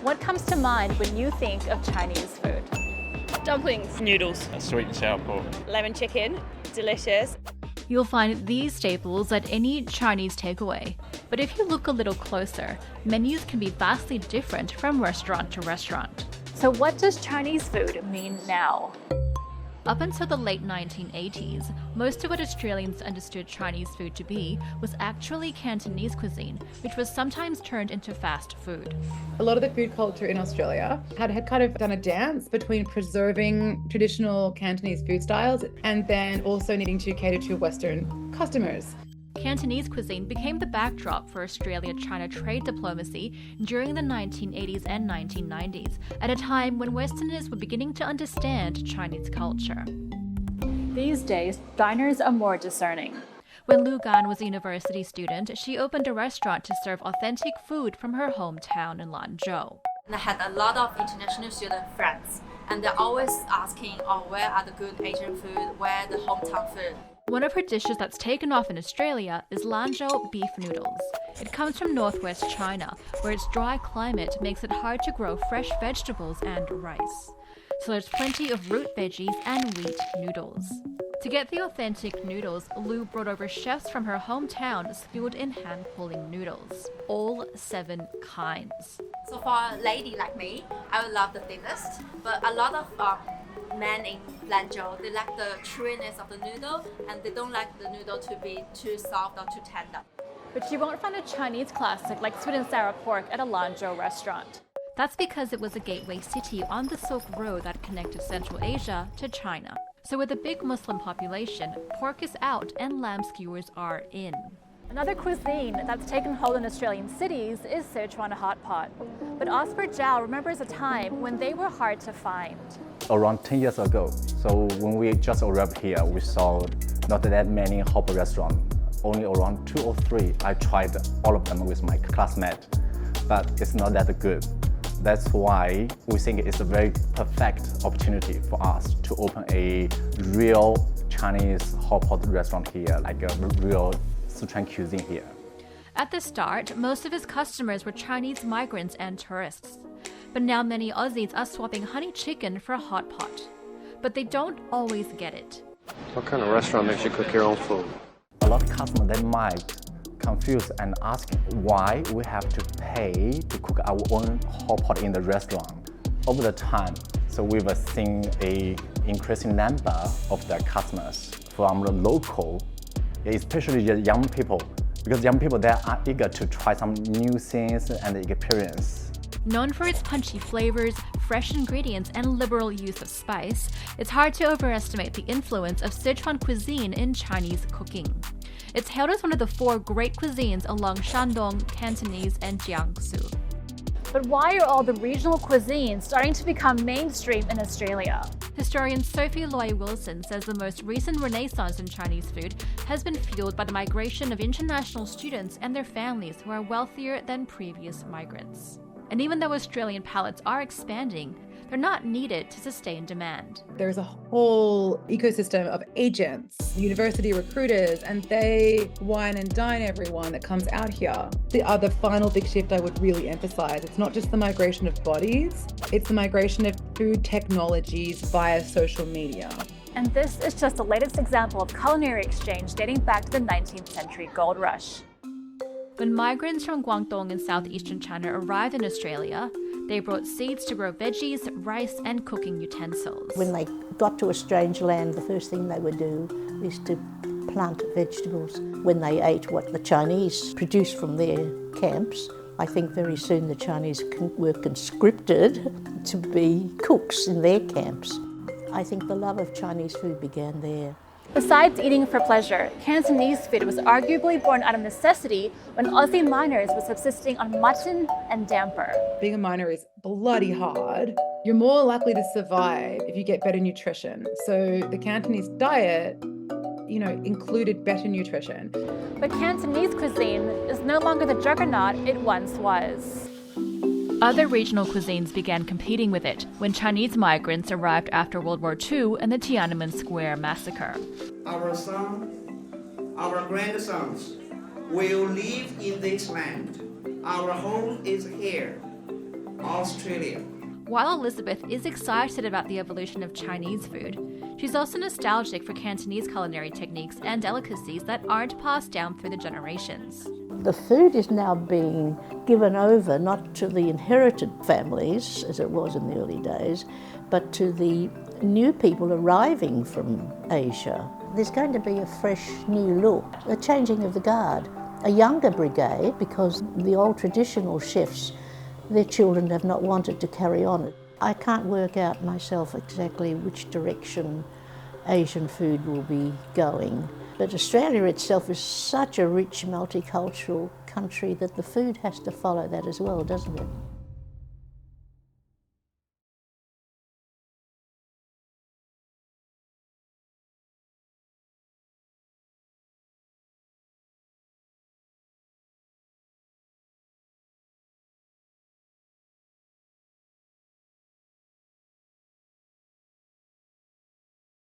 What comes to mind when you think of Chinese food? Dumplings. Noodles. Sweet and sour pork. Lemon chicken. Delicious. You'll find these staples at any Chinese takeaway. But if you look a little closer, menus can be vastly different from restaurant to restaurant. So what does Chinese food mean now? Up until the late 1980s, most of what Australians understood Chinese food to be was actually Cantonese cuisine, which was sometimes turned into fast food. A lot of the food culture in Australia had kind of done a dance between preserving traditional Cantonese food styles and then also needing to cater to Western customers. Cantonese cuisine became the backdrop for Australia-China trade diplomacy during the 1980s and 1990s, at a time when Westerners were beginning to understand Chinese culture. These days, diners are more discerning. When Lu Gan was a university student, she opened a restaurant to serve authentic food from her hometown in Lanzhou. I had a lot of international student friends, and they're always asking, where are the good Asian food, where the hometown food? One of her dishes that's taken off in Australia is Lanzhou beef noodles. It comes from northwest China, where its dry climate makes it hard to grow fresh vegetables and rice. So there's plenty of root veggies and wheat noodles. To get the authentic noodles, Lu brought over chefs from her hometown skilled in hand-pulling noodles, all 7 kinds. So for a lady like me, I would love the thinnest, but a lot of men in Lanzhou, they like the chewiness of the noodle, and they don't like the noodle to be too soft or too tender. But you won't find a Chinese classic like sweet and sour pork at a Lanzhou restaurant. That's because it was a gateway city on the Silk Road that connected Central Asia to China. So with a big Muslim population, pork is out and lamb skewers are in. Another cuisine that's taken hold in Australian cities is Sichuan hotpot. But Oscar Zhao remembers a time when they were hard to find. Around 10 years ago, so when we just arrived here, we saw not that many hotpot restaurants, only around 2 or 3. I tried all of them with my classmate, but it's not that good. That's why we think it's a very perfect opportunity for us to open a real Chinese hotpot restaurant here, like a real Sichuan cuisine here. At the start, most of his customers were Chinese migrants and tourists. But now many Aussies are swapping honey chicken for hot pot. But they don't always get it. What kind of restaurant makes you cook your own food? A lot of customers, they might confuse and ask why we have to pay to cook our own hot pot in the restaurant. Over the time, so we've seen an increasing number of the customers from the local, especially the young people, because young people, they are eager to try some new things and experience. Known for its punchy flavors, fresh ingredients, and liberal use of spice, it's hard to overestimate the influence of Sichuan cuisine in Chinese cooking. It's hailed as one of the 4 great cuisines along Shandong, Cantonese, and Jiangsu. But why are all the regional cuisines starting to become mainstream in Australia? Historian Sophie Loy-Wilson says the most recent renaissance in Chinese food has been fueled by the migration of international students and their families who are wealthier than previous migrants. And even though Australian palates are expanding, they're not needed to sustain demand. There's a whole ecosystem of agents, university recruiters, and they wine and dine everyone that comes out here. The other final big shift I would really emphasize, it's not just the migration of bodies, it's the migration of food technologies via social media. And this is just the latest example of culinary exchange dating back to the 19th century gold rush. When migrants from Guangdong in southeastern China arrived in Australia, they brought seeds to grow veggies, rice, and cooking utensils. When they got to a strange land, the first thing they would do is to plant vegetables. When they ate what the Chinese produced from their camps, I think very soon the Chinese were conscripted to be cooks in their camps. I think the love of Chinese food began there. Besides eating for pleasure, Cantonese food was arguably born out of necessity when Aussie miners were subsisting on mutton and damper. Being a miner is bloody hard. You're more likely to survive if you get better nutrition. So the Cantonese diet, included better nutrition. But Cantonese cuisine is no longer the juggernaut it once was. Other regional cuisines began competing with it when Chinese migrants arrived after World War II and the Tiananmen Square massacre. Our sons, our grandsons will live in this land. Our home is here. Australia. While Elizabeth is excited about the evolution of Chinese food, she's also nostalgic for Cantonese culinary techniques and delicacies that aren't passed down through the generations. The food is now being given over not to the inherited families, as it was in the early days, but to the new people arriving from Asia. There's going to be a fresh new look, a changing of the guard, a younger brigade, because the old traditional chefs, their children have not wanted to carry on. I can't work out myself exactly which direction Asian food will be going. But Australia itself is such a rich multicultural country that the food has to follow that as well, doesn't it?